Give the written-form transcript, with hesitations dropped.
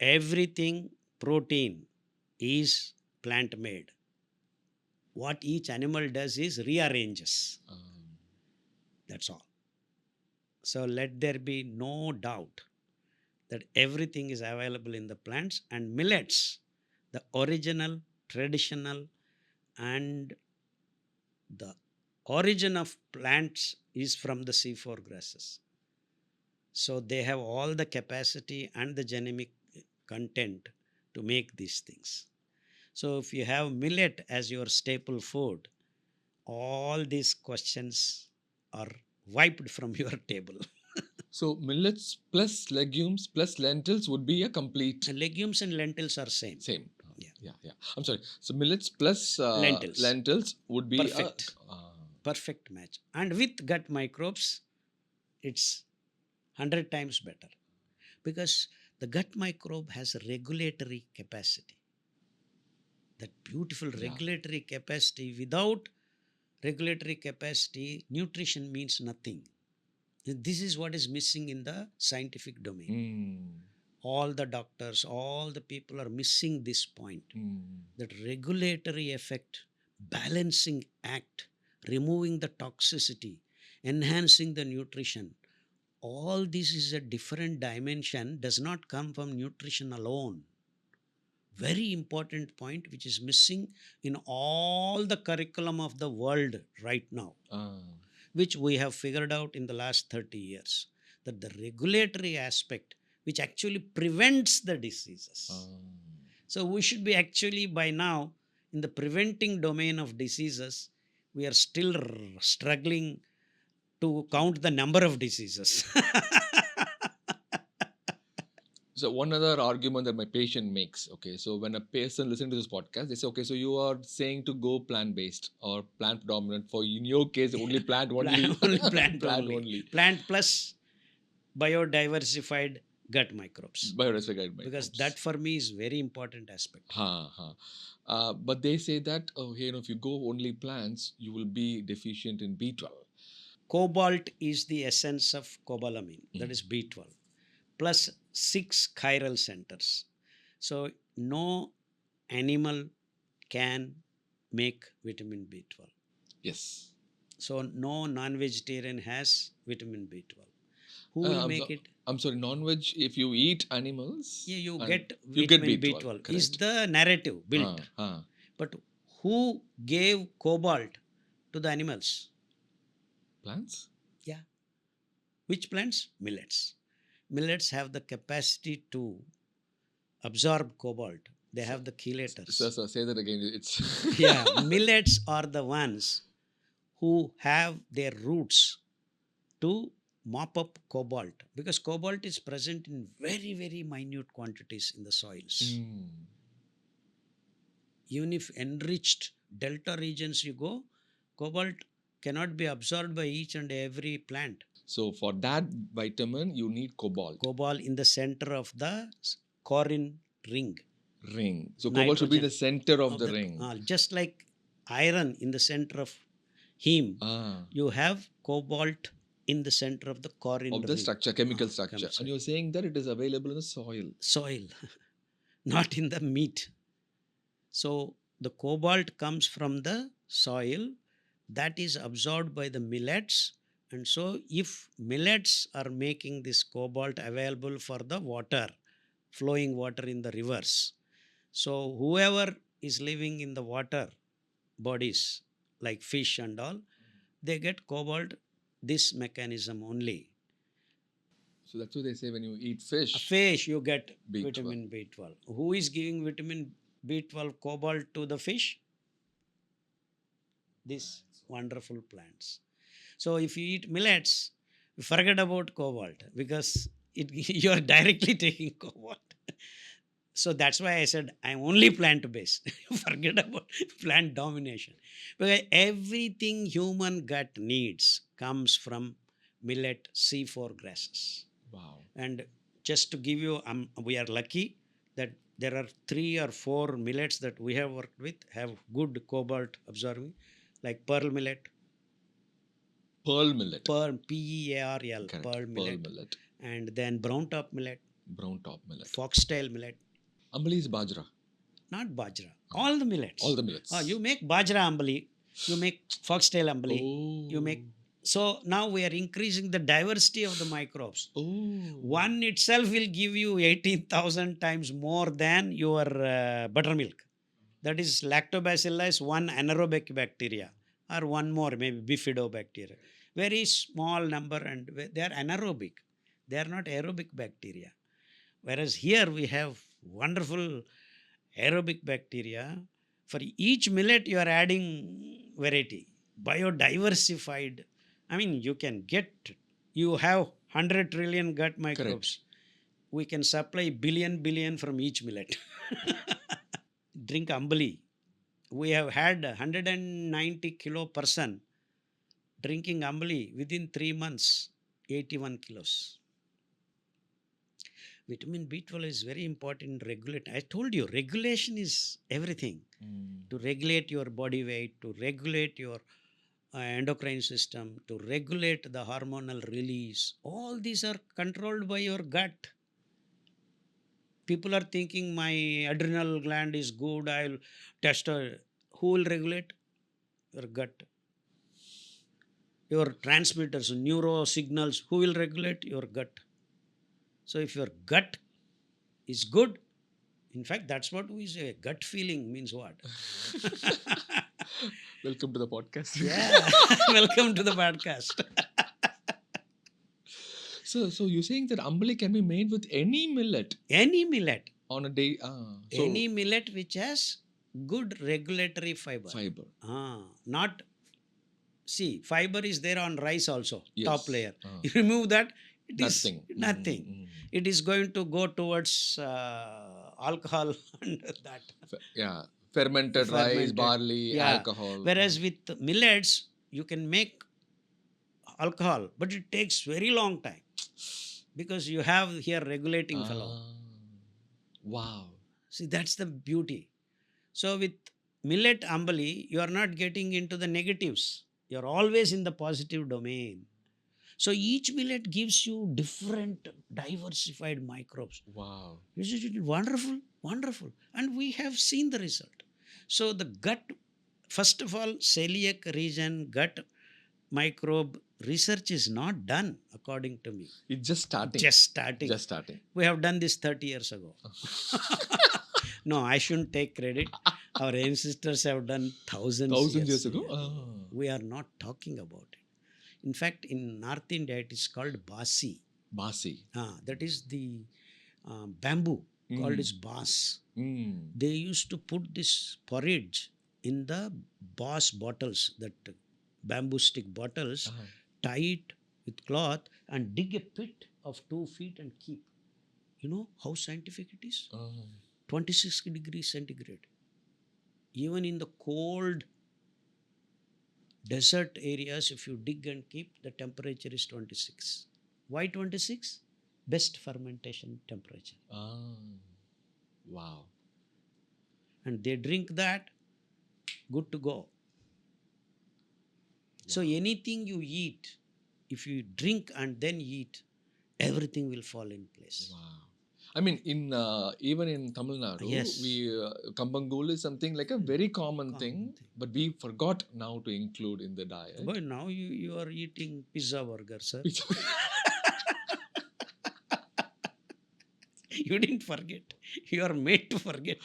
Everything protein is plant made. What each animal does is rearranges. That's all. So let there be no doubt that everything is available in the plants, and millets, the original, traditional, and the origin of plants is from the C4 grasses. So they have all the capacity and the genomic content to make these things. So if you have millet as your staple food, all these questions are wiped from your table. So millets plus legumes plus lentils would be a complete Legumes and lentils are same. same. Yeah. Yeah. I'm sorry. So millets plus Lentils. lentils would be Perfect. Perfect match. And with gut microbes, it's 100 times better, because the gut microbe has a regulatory capacity. That beautiful regulatory capacity. Without regulatory capacity, nutrition means nothing. This is what is missing in the scientific domain. All the doctors, all the people are missing this point. That regulatory effect, balancing act, removing the toxicity, enhancing the nutrition, all this is a different dimension, does not come from nutrition alone. Very important point which is missing in all the curriculum of the world right now, which we have figured out in the last 30 years, that the regulatory aspect which actually prevents the diseases. So we should be actually by now in the preventing domain of diseases. We are still struggling to count the number of diseases. So one other argument that my patient makes, okay, so when a person listening to this podcast, they say, okay, so you are saying to go plant-based or plant predominant. For in your case, only plant only. Only plant Plant only. Plant plus biodiversified gut microbes. Biodiversified Because microbes. that for me is very important aspect. But they say that, oh, hey, if you go only plants, you will be deficient in B12. Cobalt is the essence of cobalamin, that is B12, plus 6 chiral centers. So no animal can make vitamin B12. Yes. So no non-vegetarian has vitamin B12. Who will make it? I'm sorry, non-veg, if you eat animals, Yeah, you and get you get vitamin B12. B12 is the narrative built. But who gave cobalt to the animals? Plants? Yeah. Which plants? Millets. Millets have the capacity to absorb cobalt. They have the chelators. So say that again. It's Yeah, millets are the ones who have their roots to mop up cobalt, because cobalt is present in very, very minute quantities in the soils. Even if enriched delta regions you go, cobalt cannot be absorbed by each and every plant. So for that vitamin, you need cobalt. Cobalt in the center of the Corrin ring. So cobalt should be Nitrogen the center of the ring. Just like iron in the center of heme, you have cobalt in the center of the Corrin of the ring. structure, chemical structure. And you're saying that it is available in the soil. Soil, not in the meat. So the cobalt comes from the soil, that is absorbed by the millets. And so if millets are making this cobalt available for the water, flowing water in the rivers, so whoever is living in the water bodies like fish and all, they get cobalt this mechanism only. So that's what they say when you eat fish. A fish, you get B12. vitamin B12. Who is giving vitamin B12 cobalt to the fish? These wonderful plants. So if you eat millets, forget about cobalt, because you are directly taking cobalt. So that's why I said I'm only plant based. Forget about plant domination, because everything human gut needs comes from millet C4 grasses. Wow. And just to give you, we are lucky that there are 3 or 4 millets that we have worked with have good cobalt absorbing, like pearl millet. Pearl millet. Pearl, Pearl, Correct. pearl millet. And then brown top millet. Brown top millet. foxtail millet, Ambali is bajra. not bajra. All the millets. All the millets. You make bajra ambali, you make foxtail ambali, you make. Oh. So now we are increasing the diversity of the microbes. Oh. One itself will give you 18,000 times more than your buttermilk. That is lactobacillus, one anaerobic bacteria, or one more, maybe bifidobacteria. Very small number, and they are anaerobic. They are not aerobic bacteria. Whereas here we have wonderful aerobic bacteria. For each millet, you are adding variety, biodiversified. I mean, you have 100 trillion gut microbes. We can supply billion from each millet. Drink ambali. We have had 190 kilo person drinking ambali within 3 months, 81 kilos. Vitamin B12 is very important in regulate. I told you, regulation is everything. To regulate your body weight, to regulate your endocrine system, to regulate the hormonal release. All these are controlled by your gut. People are thinking my adrenal gland is good, I'll test. Who will regulate? Your gut. Your transmitters, neuro signals, who will regulate? Your gut. So if your gut is good, in fact, that's what we say. Gut feeling means what? Welcome to the podcast. Yeah, welcome to the podcast. So you're saying that ambali can be made with any millet Any millet, on a day? any millet which has good regulatory fiber. Fiber. Not, see, fiber is there on rice also, Yes. top layer. You remove that, it is Nothing. nothing. It is going to go towards alcohol and that. Yeah. Fermented rice, Fermented. barley, Yeah. alcohol. Whereas with millets, you can make alcohol, but it takes very long time because you have here regulating fellow. Wow. See, that's the beauty. So with millet ambali, you are not getting into the negatives. You are always in the positive domain. So each millet gives you different diversified microbes. Wow. Isn't it wonderful? Wonderful. And we have seen the result. So the gut, first of all, celiac region, gut microbe research is not done, according to me. It's just starting. Just starting. Just starting. We have done this 30 years ago. No, I shouldn't take credit. Our ancestors have done thousands Years ago? We are not talking about it. In fact, in North India, it is called basi. Basi. That is the bamboo called as bas. They used to put this porridge in the bas bottles, that bamboo stick bottles, tie it with cloth and dig a pit of 2 feet and keep. You know how scientific it is? 26 degrees centigrade. Even in the cold desert areas, if you dig and keep, the temperature is 26. Why 26? Best fermentation temperature. Wow. And they drink that, good to go. So anything you eat, if you drink and then eat, everything will fall in place. Wow. I mean, in even in Tamil Nadu, Yes. we Kambangul is something like a very common thing, but we forgot now to include in the diet. But now you are eating pizza burger, sir. You didn't forget. You are made to forget.